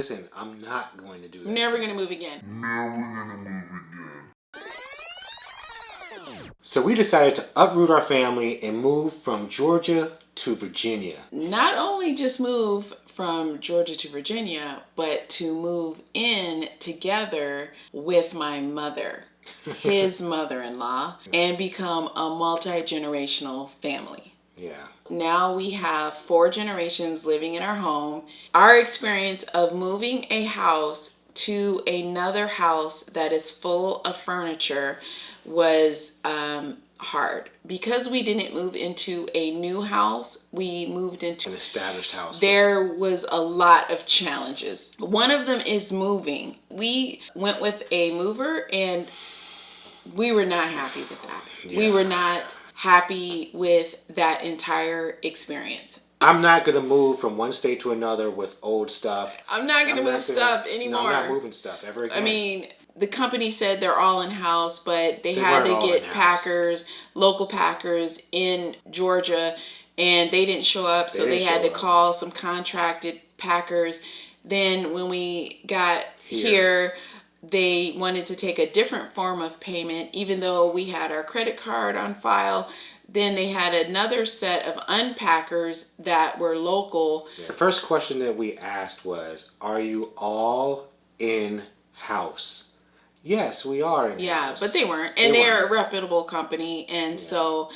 Listen, I'm not going to do that. Never going to move again. So we decided to uproot our family and move from Georgia to Virginia. Not only just move from Georgia to Virginia, but to move in together with my mother, his mother-in-law, and become a multi-generational family. Yeah. Now we have 4 generations living in our home. Our experience of moving a house to another house that is full of furniture was hard. Because we didn't move into a new house, we moved into an established house. There was a lot of challenges. One of them is moving. We went with a mover and we were not happy with that. Yeah. We were not happy with that entire experience. I'm not going to move from one state to another with old stuff. I'm not going to move stuff anymore. No, I'm not moving stuff ever again. I mean, the company said they're all in-house, but they had to get packers, local packers in Georgia, and they didn't show up, so they had to call some contracted packers. Then when we got here, they wanted to take a different form of payment, even though we had our credit card on file. Then they had another set of unpackers that were local. The first question that we asked was, are you all in-house? Yes, we are in-house. Yeah, but they weren't. And they're a reputable company. And so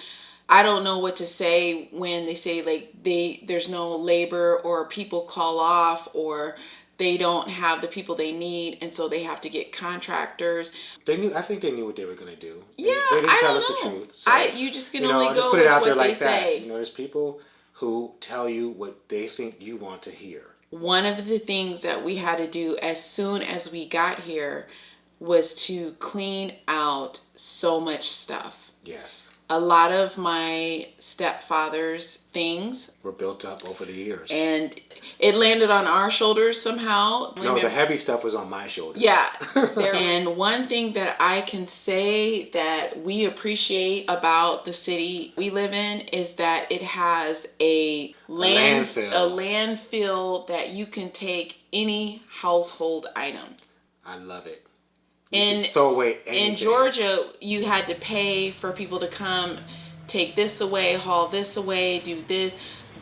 I don't know what to say when they say like there's no labor or people call off or they don't have the people they need, and so they have to get contractors. I think they knew what they were going to do. Yeah, they didn't tell us the truth. So, you just can only go with what they say. You know, there's people who tell you what they think you want to hear. One of the things that we had to do as soon as we got here was to clean out so much stuff. Yes. A lot of my stepfather's things were built up over the years. And it landed on our shoulders somehow. No, the heavy stuff was on my shoulders. Yeah. And one thing that I can say that we appreciate about the city we live in is that it has a landfill that you can take any household item. I love it. In Georgia, you had to pay for people to come take this away, haul this away, do this,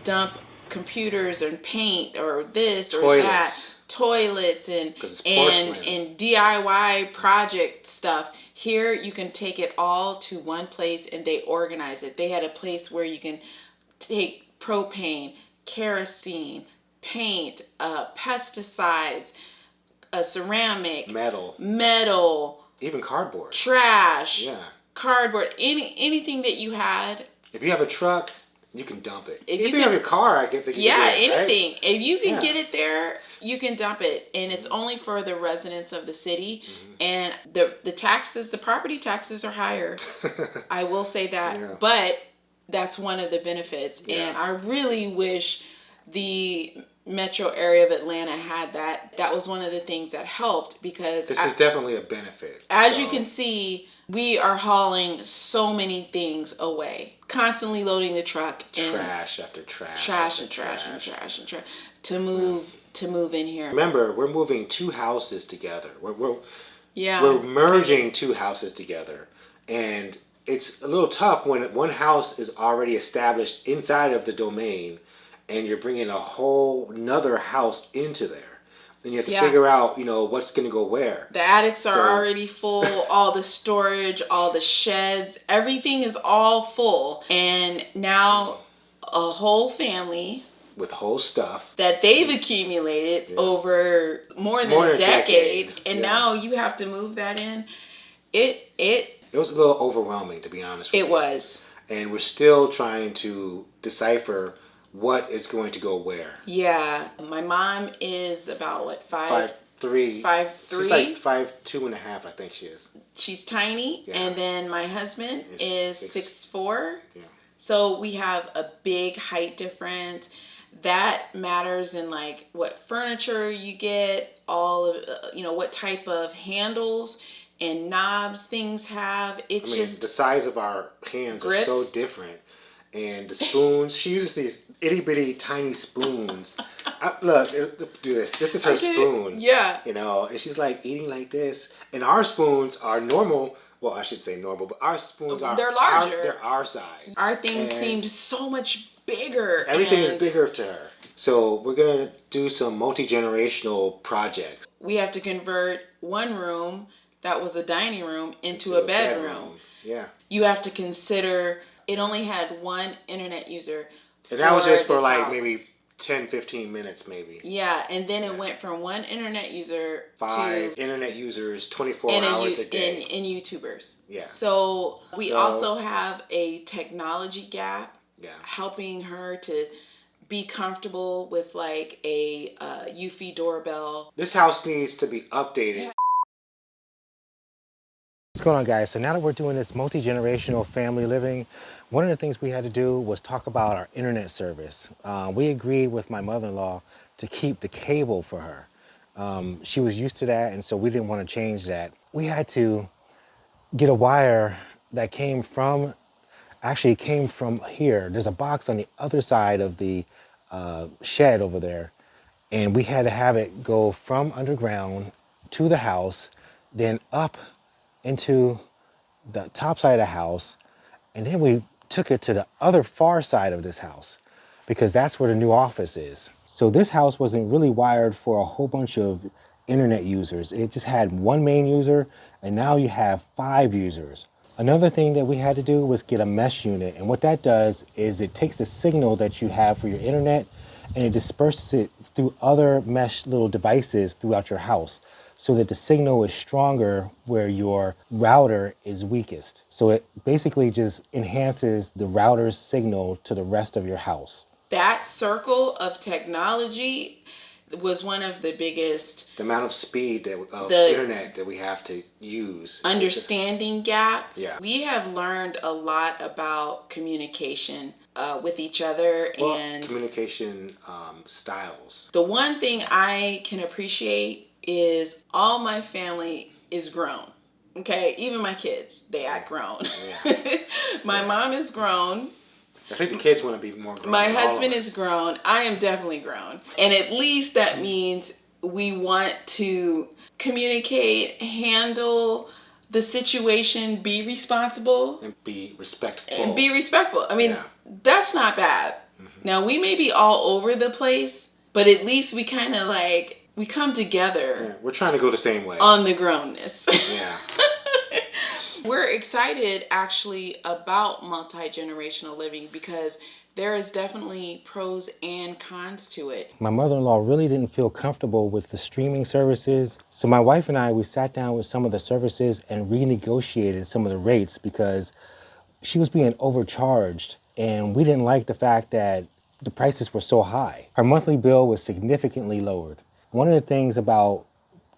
dump computers and paint or this or that, toilets and DIY project stuff. Here you can take it all to one place and they organize it. They had a place where you can take propane, kerosene, paint, pesticides, a ceramic, metal, even cardboard, trash, cardboard, anything that you had. If you have a truck, you can dump it. If you have a car, I can think. Anything. Right? If you can get it there, you can dump it, and it's only for the residents of the city. And the taxes, the property taxes are higher. I will say that, but that's one of the benefits, and I really wish the metro area of Atlanta had that. That was one of the things that helped, because this is definitely a benefit. As you can see, we are hauling so many things away, constantly loading the truck, and trash after trash, to move in here. Remember, we're moving 2 houses together. We're merging 2 houses together, and it's a little tough when one house is already established inside of the domain and you're bringing a whole nother house into there. Then you have to figure out, what's going to go where. The attics are already full, all the storage, all the sheds, everything is all full. And now a whole family with whole stuff that they've accumulated over more than a decade. And now you have to move that in. It was a little overwhelming, to be honest with you. It was. And we're still trying to decipher what is going to go where. Yeah. My mom is about, what, 5'3"? 5'3"? She's like 5'2.5", I think she is. She's tiny. Yeah. And then my husband is 6'4". Yeah. So we have a big height difference. That matters in like what furniture you get, all of, what type of handles and knobs things have. It's just the size of our hands are so different. And the spoons, she uses these itty bitty tiny spoons. Look, do this. This is her spoon. Yeah. You know, and she's like eating like this. And our spoons are normal. Well, I should say normal, but our spoons are... They're larger. They're our size. Our things seemed so much bigger. Everything is bigger to her. So we're going to do some multi-generational projects. We have to convert one room that was a dining room into a bedroom. Yeah. You have to consider it only had one internet user. And that was just for like maybe 10, 15 minutes maybe. Yeah, and then it went from one internet user 5 internet users, 24 hours a day. And YouTubers. Yeah. So we also have a technology gap. Yeah. Helping her to be comfortable with like a Eufy doorbell. This house needs to be updated. What's going on, guys? So now that we're doing this multi-generational family living, one of the things we had to do was talk about our internet service. We agreed with my mother-in-law to keep the cable for her. She was used to that, and so we didn't want to change that. We had to get a wire that came from here. There's a box on the other side of the shed over there, and we had to have it go from underground to the house, then up into the top side of the house, and then we took it to the other far side of this house because that's where the new office is. So this house wasn't really wired for a whole bunch of internet users. It just had one main user, and now you have 5 users. Another thing that we had to do was get a mesh unit, and what that does is it takes the signal that you have for your internet and it disperses it through other mesh little devices throughout your house, so that the signal is stronger where your router is weakest. So it basically just enhances the router's signal to the rest of your house. That circle of technology was one of the biggest... The amount of speed of internet that we have to use. Understanding gap. Yeah. We have learned a lot about communication with each other and... communication styles. The one thing I can appreciate is all my family is grown. Okay, even my kids, they act grown. Yeah. My mom is grown. I think the kids want to be more grown. My husband is grown. I am definitely grown. And at least that means we want to communicate, handle the situation, be responsible. And be respectful. I mean, that's not bad. Mm-hmm. Now, we may be all over the place, but at least we kind of like... We come together. Yeah, we're trying to go the same way. On the grownness. Yeah. We're excited actually about multi-generational living because there is definitely pros and cons to it. My mother-in-law really didn't feel comfortable with the streaming services. So my wife and I, we sat down with some of the services and renegotiated some of the rates because she was being overcharged, and we didn't like the fact that the prices were so high. Her monthly bill was significantly lowered. One of the things about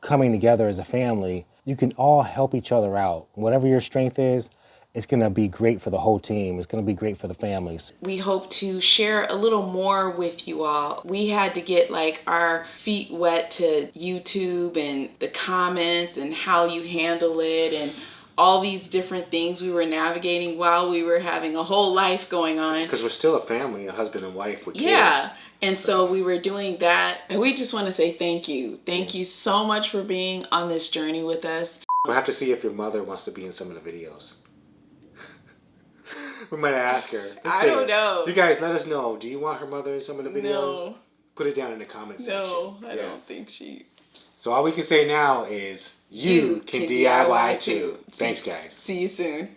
coming together as a family, you can all help each other out. Whatever your strength is, it's going to be great for the whole team. It's going to be great for the families. We hope to share a little more with you all. We had to get like our feet wet to YouTube and the comments and how you handle it and all these different things we were navigating while we were having a whole life going on. Because we're still a family, a husband and wife with kids. Yeah. And so we were doing that, and we just want to say thank you. Thank you so much for being on this journey with us. We'll have to see if your mother wants to be in some of the videos. We might ask her. I don't know. You guys, let us know. Do you want her mother in some of the videos? No. Put it down in the comments section. No, I don't think she... So all we can say now is you can DIY too. Thanks, guys. See you soon.